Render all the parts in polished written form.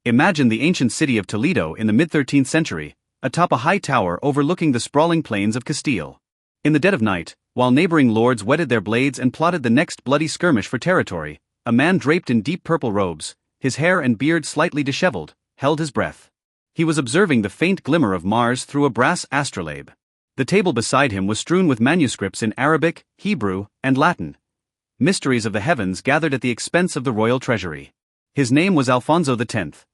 Imagine the ancient city of Toledo in the mid-13th century, atop a high tower overlooking the sprawling plains of Castile. In the dead of night, while neighboring lords whetted their blades and plotted the next bloody skirmish for territory, a man draped in deep purple robes, his hair and beard slightly disheveled, held his breath. He was observing the faint glimmer of Mars through a brass astrolabe. The table beside him was strewn with manuscripts in Arabic, Hebrew, and Latin. Mysteries of the heavens gathered at the expense of the royal treasury. His name was Alfonso X.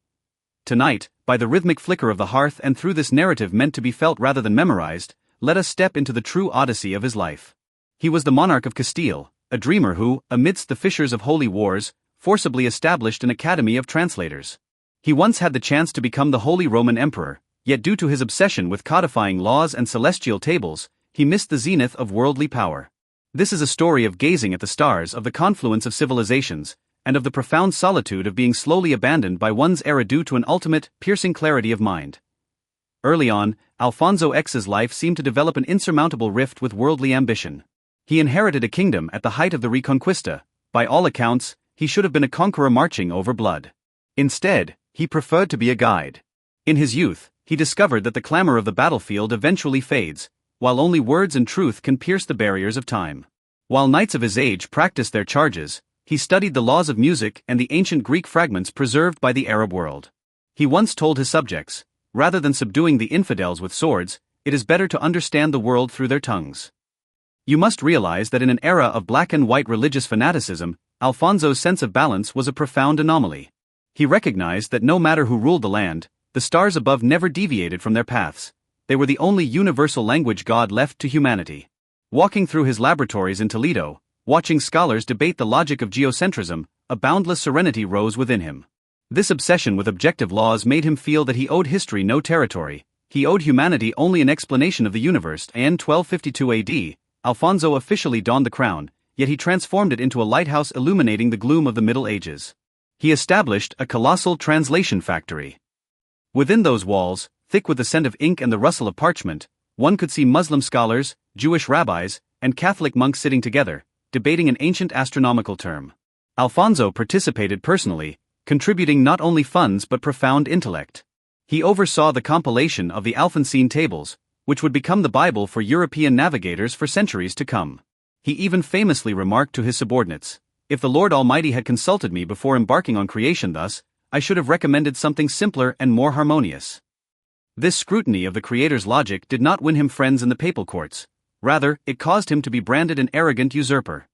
Tonight, by the rhythmic flicker of the hearth and through this narrative meant to be felt rather than memorized, let us step into the true odyssey of his life. He was the monarch of Castile, a dreamer who, amidst the fissures of holy wars, forcibly established an academy of translators. He once had the chance to become the Holy Roman Emperor, yet due to his obsession with codifying laws and celestial tables, he missed the zenith of worldly power. This is a story of gazing at the stars, of the confluence of civilizations, and of the profound solitude of being slowly abandoned by one's era due to an ultimate, piercing clarity of mind. Early on, Alfonso X's life seemed to develop an insurmountable rift with worldly ambition. He inherited a kingdom at the height of the Reconquista. By all accounts, he should have been a conqueror marching over blood. Instead, he preferred to be a guide. In his youth, he discovered that the clamor of the battlefield eventually fades, while only words and truth can pierce the barriers of time. While knights of his age practiced their charges, he studied the laws of music and the ancient Greek fragments preserved by the Arab world. He once told his subjects, rather than subduing the infidels with swords, it is better to understand the world through their tongues. You must realize that in an era of black and white religious fanaticism, Alfonso's sense of balance was a profound anomaly. He recognized that no matter who ruled the land, the stars above never deviated from their paths. They were the only universal language God left to humanity. Walking through his laboratories in Toledo, watching scholars debate the logic of geocentrism, a boundless serenity rose within him. This obsession with objective laws made him feel that he owed history no territory, he owed humanity only an explanation of the universe. In 1252 AD, Alfonso officially donned the crown, yet he transformed it into a lighthouse illuminating the gloom of the Middle Ages. He established a colossal translation factory. Within those walls, thick with the scent of ink and the rustle of parchment, one could see Muslim scholars, Jewish rabbis, and Catholic monks sitting together, debating an ancient astronomical term. Alfonso participated personally, contributing not only funds but profound intellect. He oversaw the compilation of the Alphonsine tables, which would become the Bible for European navigators for centuries to come. He even famously remarked to his subordinates, "If the Lord Almighty had consulted me before embarking on creation thus, I should have recommended something simpler and more harmonious." This scrutiny of the Creator's logic did not win him friends in the papal courts. Rather, it caused him to be branded an arrogant usurper.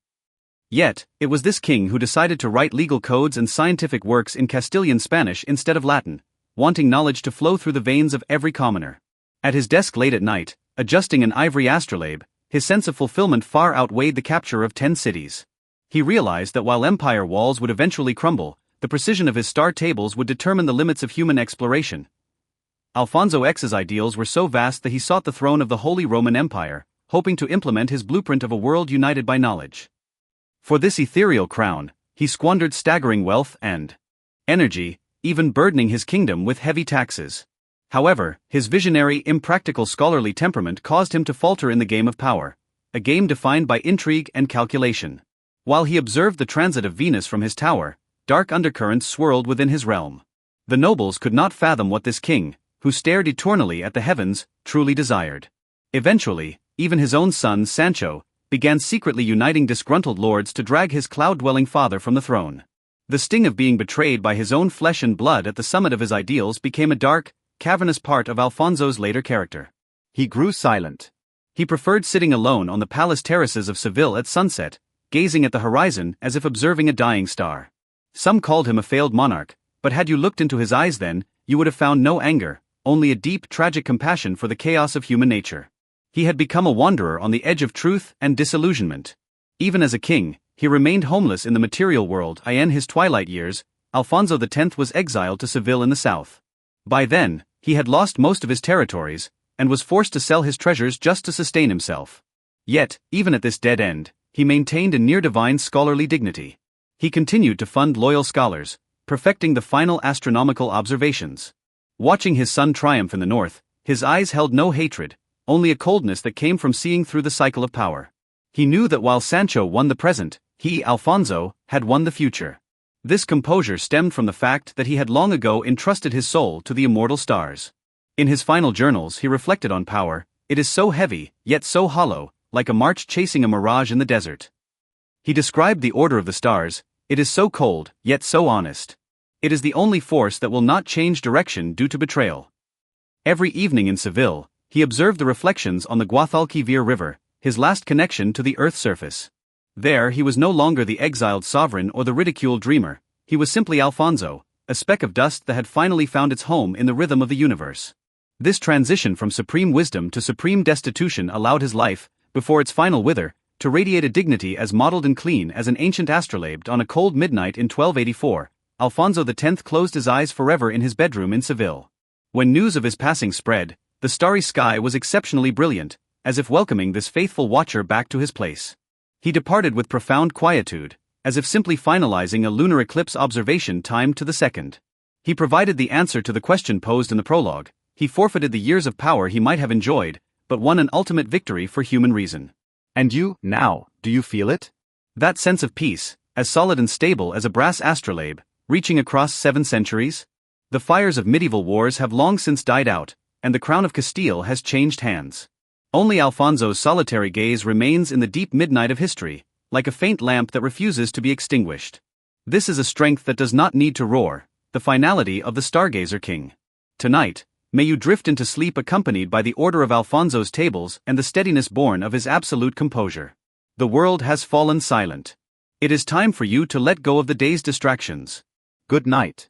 Yet, it was this king who decided to write legal codes and scientific works in Castilian Spanish instead of Latin, wanting knowledge to flow through the veins of every commoner. At his desk late at night, adjusting an ivory astrolabe, his sense of fulfillment far outweighed the capture of 10 cities. He realized that while empire walls would eventually crumble, the precision of his star tables would determine the limits of human exploration. Alfonso X's ideals were so vast that he sought the throne of the Holy Roman Empire, hoping to implement his blueprint of a world united by knowledge. For this ethereal crown, he squandered staggering wealth and energy, even burdening his kingdom with heavy taxes. However, his visionary, impractical scholarly temperament caused him to falter in the game of power, a game defined by intrigue and calculation. While he observed the transit of Venus from his tower, dark undercurrents swirled within his realm. The nobles could not fathom what this king, who stared eternally at the heavens, truly desired. Eventually, even his own son Sancho began secretly uniting disgruntled lords to drag his cloud-dwelling father from the throne. The sting of being betrayed by his own flesh and blood at the summit of his ideals became a dark, cavernous part of Alfonso's later character. He grew silent. He preferred sitting alone on the palace terraces of Seville at sunset, gazing at the horizon as if observing a dying star. Some called him a failed monarch, but had you looked into his eyes then, you would have found no anger, only a deep, tragic compassion for the chaos of human nature. He had become a wanderer on the edge of truth and disillusionment. Even as a king, he remained homeless in the material world. In his twilight years, Alfonso X was exiled to Seville in the south. By then, he had lost most of his territories, and was forced to sell his treasures just to sustain himself. Yet, even at this dead end, he maintained a near-divine scholarly dignity. He continued to fund loyal scholars, perfecting the final astronomical observations. Watching his son triumph in the north, his eyes held no hatred, only a coldness that came from seeing through the cycle of power. He knew that while Sancho won the present, he, Alfonso, had won the future. This composure stemmed from the fact that he had long ago entrusted his soul to the immortal stars. In his final journals he reflected on power: "It is so heavy, yet so hollow, like a march chasing a mirage in the desert." He described the order of the stars: "It is so cold, yet so honest. It is the only force that will not change direction due to betrayal." Every evening in Seville, he observed the reflections on the Guadalquivir River, his last connection to the Earth's surface. There he was no longer the exiled sovereign or the ridiculed dreamer, he was simply Alfonso, a speck of dust that had finally found its home in the rhythm of the universe. This transition from supreme wisdom to supreme destitution allowed his life, before its final wither, to radiate a dignity as mottled and clean as an ancient astrolabe. On a cold midnight in 1284, Alfonso X closed his eyes forever in his bedroom in Seville. When news of his passing spread, the starry sky was exceptionally brilliant, as if welcoming this faithful watcher back to his place. He departed with profound quietude, as if simply finalizing a lunar eclipse observation timed to the second. He provided the answer to the question posed in the prologue. He forfeited the years of power he might have enjoyed, but won an ultimate victory for human reason. And you, now, do you feel it? That sense of peace, as solid and stable as a brass astrolabe, reaching across 7 centuries? The fires of medieval wars have long since died out, and the crown of Castile has changed hands. Only Alfonso's solitary gaze remains in the deep midnight of history, like a faint lamp that refuses to be extinguished. This is a strength that does not need to roar, the finality of the Stargazer King. Tonight, may you drift into sleep accompanied by the order of Alfonso's tables and the steadiness born of his absolute composure. The world has fallen silent. It is time for you to let go of the day's distractions. Good night.